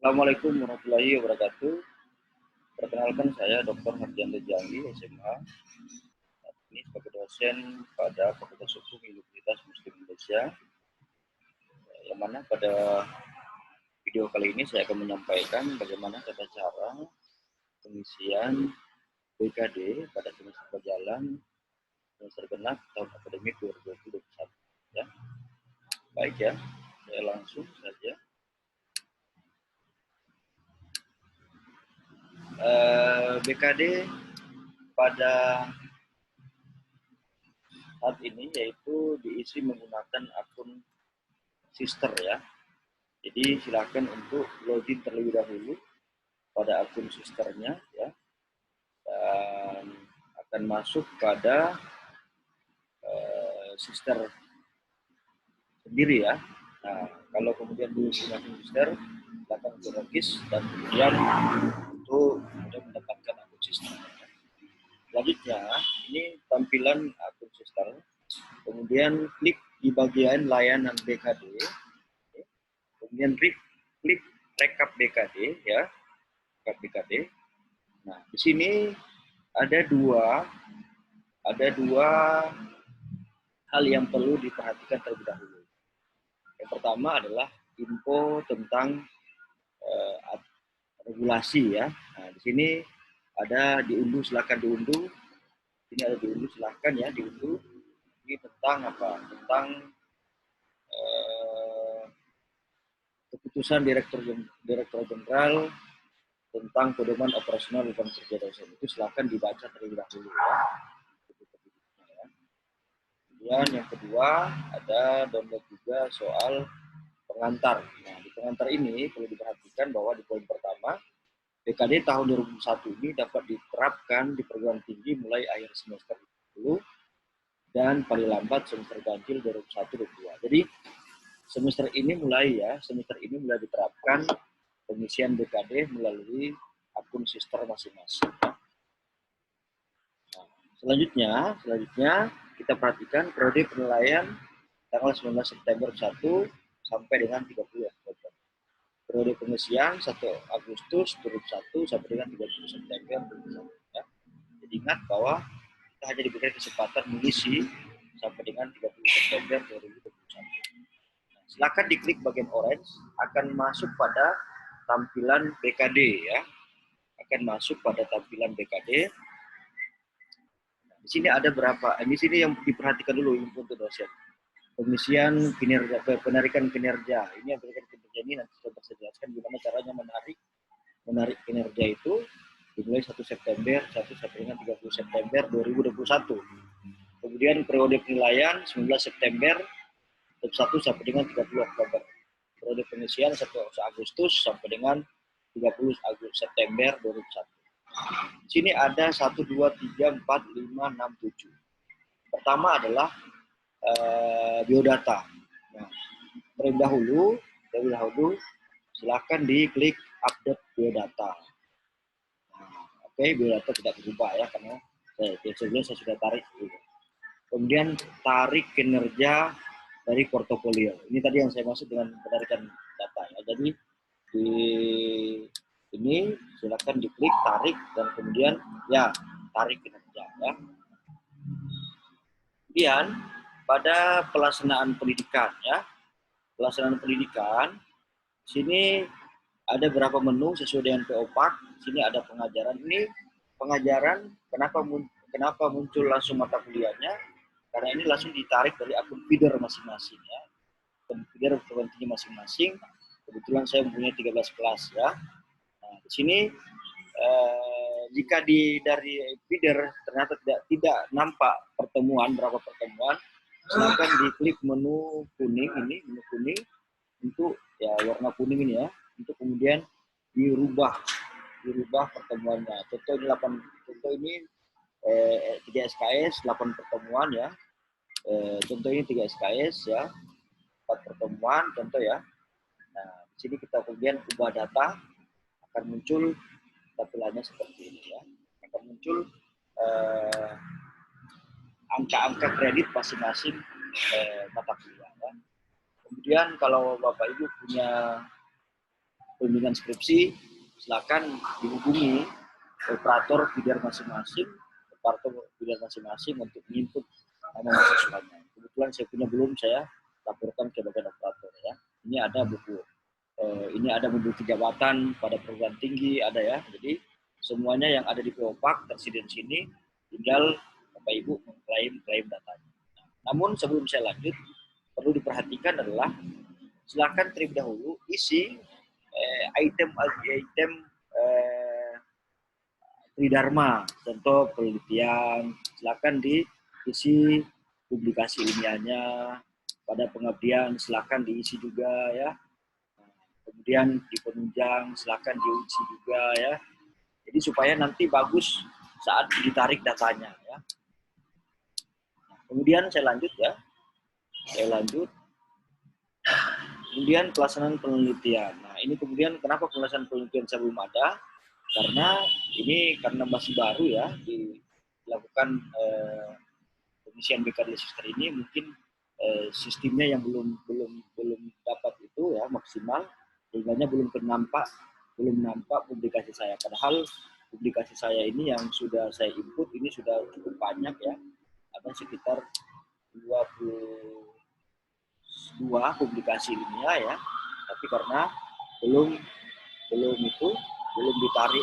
Assalamualaikum warahmatullahi wabarakatuh. Perkenalkan saya Dr. Hardianto Janggi, SMA. Saat ini sebagai dosen pada Fakultas Hukum Universitas Muslim Indonesia. Yang mana pada video kali ini saya akan menyampaikan bagaimana tata cara pengisian BKD pada semester berjalan semester genap tahun akademik 2021. Ya. Baik ya, saya langsung saja. BKD pada saat ini yaitu diisi menggunakan akun sister ya. Jadi silakan untuk login terlebih dahulu pada akun sisternya ya, dan akan masuk pada sister sendiri ya. Nah, kalau kemudian menggunakan sister, silakan untuk login dan kemudian untuk mendapatkan akun sister. Selanjutnya, ini tampilan akun sister. Kemudian klik di bagian layanan BKD. Kemudian klik rekap BKD ya, rekap BKD. Nah, di sini ada dua hal yang perlu diperhatikan terlebih dahulu. Yang pertama adalah info tentang regulasi ya. Nah, di sini ada diunduh, silakan diunduh. Ini ada diunduh, silakan ya diunduh. Ini tentang apa? Tentang keputusan Direktur Jenderal tentang pedoman operasional beban kerja dosen. Itu silakan dibaca terlebih dahulu ya. Kemudian yang kedua ada download juga soal pengantar. Nah, di pengantar ini perlu diperhatikan bahwa di poin pertama, BKD tahun 2001 ini dapat diterapkan di perguruan tinggi mulai akhir semester 10 dan paling lambat semester ganjil 2001-2002. Jadi semester ini mulai diterapkan pengisian BKD melalui akun sister masing-masing. Nah, selanjutnya kita perhatikan periode penilaian tanggal 19 September 1 sampai dengan 30 Oktober. Periode pengisian 1 Agustus 2001 sampai dengan 30 September 2001. Ya. Jadi ingat bahwa kita hanya diberikan kesempatan mengisi sampai dengan 30 September 2021. Nah, silakan diklik bagian orange, akan masuk pada tampilan BKD ya. Akan masuk pada tampilan BKD. Di sini ada berapa? Di sini yang diperhatikan dulu untuk dosen. Pengisian kinerja, penarikan kinerja. Ini yang penarikan kinerja ini nanti saya jelaskan gimana caranya menarik kinerja itu dimulai 1 September 1 sampai dengan 30 September 2021. Kemudian periode penilaian 19 September 1 sampai dengan 30 Oktober. Periode pengisian 1 Agustus sampai dengan 30 Agustus September 2021. Di sini ada 1, 2, 3, 4, 5, 6, 7. Pertama adalah biodata. Nah, terlebih dahulu silakan diklik update biodata. Nah, oke, biodata tidak berubah ya karena sebelumnya saya sudah tarik. Kemudian tarik kinerja dari portofolio. Ini tadi yang saya maksud dengan penarikan data ya. Jadi di ini silakan diklik tarik dan kemudian ya tarik kinerja ya. Kemudian pada pelaksanaan pendidikan ya. Pelaksanaan pendidikan sini ada berapa menu sesuai dengan PO PAK. Sini ada pengajaran. Ini pengajaran kenapa muncul langsung mata kuliahnya? Karena ini langsung ditarik dari akun feeder masing-masing ya. Akun feeder perguruan tinggi masing-masing. Kebetulan saya mempunyai 13 kelas ya. Nah, di sini jika dari feeder ternyata tidak nampak berapa pertemuan, silakan diklik menu kuning ini, menu kuning untuk ya warna kuning ini ya, untuk kemudian dirubah pertemuannya. Contoh ini 3 SKS 8 pertemuan ya. Contoh ini 3 SKS ya, 4 pertemuan contoh ya. Nah, di sini kita kemudian ubah data, akan muncul tampilannya seperti ini ya. Akan muncul angka-angka kredit masing-masing mata kuliah ya. Kemudian kalau Bapak Ibu punya bimbingan skripsi, silakan dihubungi operator bidar masing-masing, untuk input nama mahasiswanya. Kebetulan saya punya belum, saya laporkan ke bagian operator ya. Ini ada buku, ini ada memiliki jabatan pada perguruan tinggi, ada ya. Jadi semuanya yang ada di POPAK tersedia di sini, tinggal Bapak Ibu mengklaim datanya. Namun sebelum saya lanjut, perlu diperhatikan adalah silakan terlebih dahulu isi item Tridharma, contoh penelitian, silakan diisi publikasi ilmiahnya, pada pengabdian silakan diisi juga ya. Kemudian di penunjang silakan diisi juga ya. Jadi supaya nanti bagus saat ditarik datanya ya. Kemudian saya lanjut ya. Kemudian pelaksanaan penelitian. Nah, ini kemudian kenapa pelaksanaan penelitian saya belum ada? Karena masih baru ya dilakukan pengisian BKD Sister ini, mungkin sistemnya yang belum dapat itu ya maksimal, sehingga belum nampak publikasi saya. Padahal publikasi saya ini yang sudah saya input ini sudah cukup banyak ya, ada sekitar 22 publikasi ilmiah ya, tapi karena belum ditarik,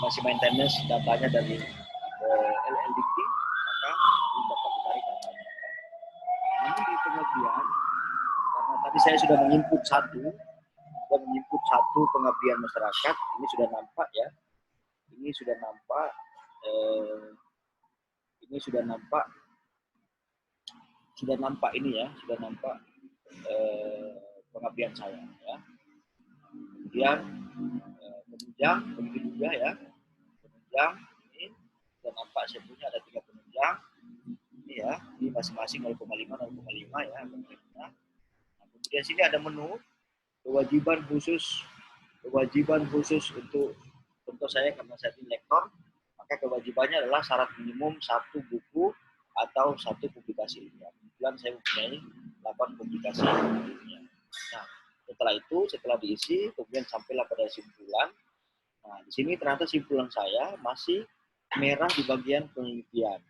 masih maintenance datanya dari LLDT, maka belum dapat ditarik datanya. Namun di kemudian, karena tadi saya sudah menginput satu pengabdian masyarakat, ini sudah nampak ya, ini sudah nampak pengabdian saya ya. Kemudian penunjang begitu juga ya, penunjang ini sudah nampak, saya punya ada 3 penunjang ini ya, ini masing-masing 0,5 ya. Nah, kemudian sini ada menu kewajiban khusus untuk contoh saya, karena saya ini lektor, maka kewajibannya adalah syarat minimum 1 buku atau 1 publikasi ilmiah. Kebetulan saya mempunyai 8 publikasi ilmiah. Nah, setelah diisi, kemudian sampailah pada simpulan. Nah, di sini ternyata simpulan saya masih merah di bagian penelitian.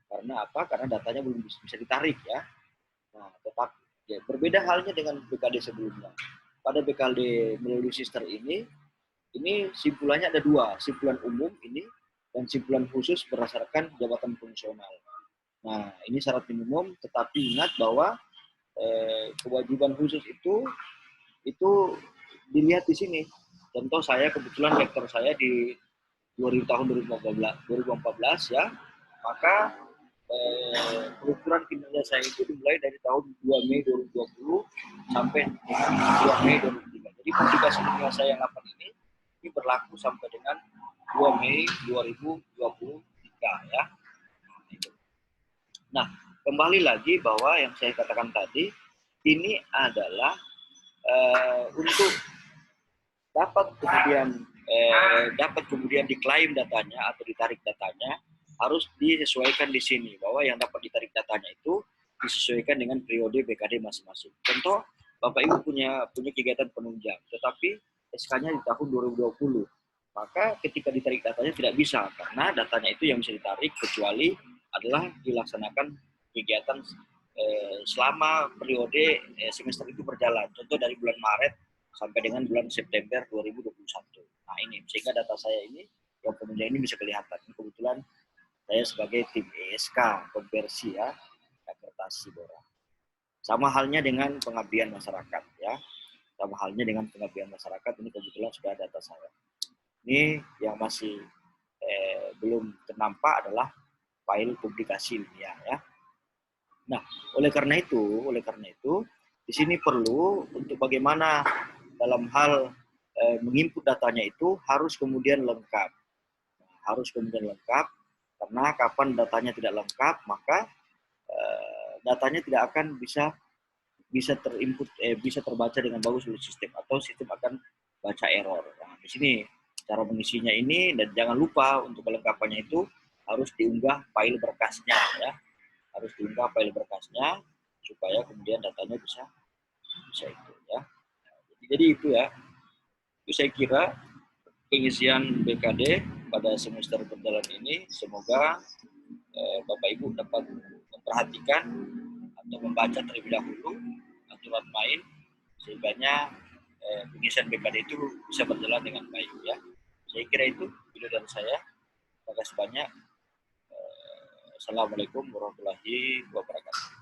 Karena apa? Karena datanya belum bisa ditarik ya. Nah, ya, berbeda halnya dengan BKD sebelumnya. Pada BKD melalui Sister ini simpulannya ada 2, simpulan umum ini dan simpulan khusus berdasarkan jabatan fungsional. Nah, ini syarat minimum, tetapi ingat bahwa kewajiban khusus itu dilihat di sini. Contoh saya kebetulan lektor saya di tahun 2014 ya, maka pengukuran kinerja saya itu dimulai dari tahun 2 Mei 2020 sampai 2 Mei 2023. Jadi publikasi ilmiah saya yang 8 ini berlaku sampai dengan 2 Mei 2023 ya. Nah, kembali lagi bahwa yang saya katakan tadi, ini adalah untuk dapat kemudian diklaim datanya atau ditarik datanya, harus disesuaikan di sini bahwa yang dapat ditarik datanya itu disesuaikan dengan periode BKD masing-masing. Contoh, Bapak Ibu punya kegiatan penunjang, tetapi SK-nya di tahun 2020. Maka ketika ditarik datanya tidak bisa, karena datanya itu yang bisa ditarik kecuali adalah dilaksanakan kegiatan selama periode semester itu berjalan. Contoh dari bulan Maret sampai dengan bulan September 2021. Nah ini, sehingga data saya ini, yang penunjang ini bisa kelihatan. Kebetulan saya sebagai tim ESK, konversi ya, akertasi Bora. Sama halnya dengan pengabdian masyarakat ya. Sama halnya dengan pengabdian masyarakat, ini kebetulan sudah data saya. Ini yang masih belum ternampak adalah file publikasi ilmiah ya. Nah, oleh karena itu di sini perlu untuk bagaimana dalam hal menginput datanya itu harus kemudian lengkap. Karena kapan datanya tidak lengkap, maka datanya tidak akan bisa terinput, bisa terbaca dengan bagus oleh sistem, atau sistem akan baca error. Nah, di sini cara mengisinya ini, dan jangan lupa untuk kelengkapannya itu harus diunggah file berkasnya ya. Harus diunggah file berkasnya supaya kemudian datanya bisa itu ya. Jadi itu ya. Itu saya kira pengisian BKD pada semester berjalan ini semoga Bapak Ibu dapat memperhatikan atau membaca terlebih dahulu aturan main sehingga pengisian BKD itu bisa berjalan dengan baik ya. Saya kira itu video dari saya. Terima kasih banyak. Assalamualaikum warahmatullahi wabarakatuh.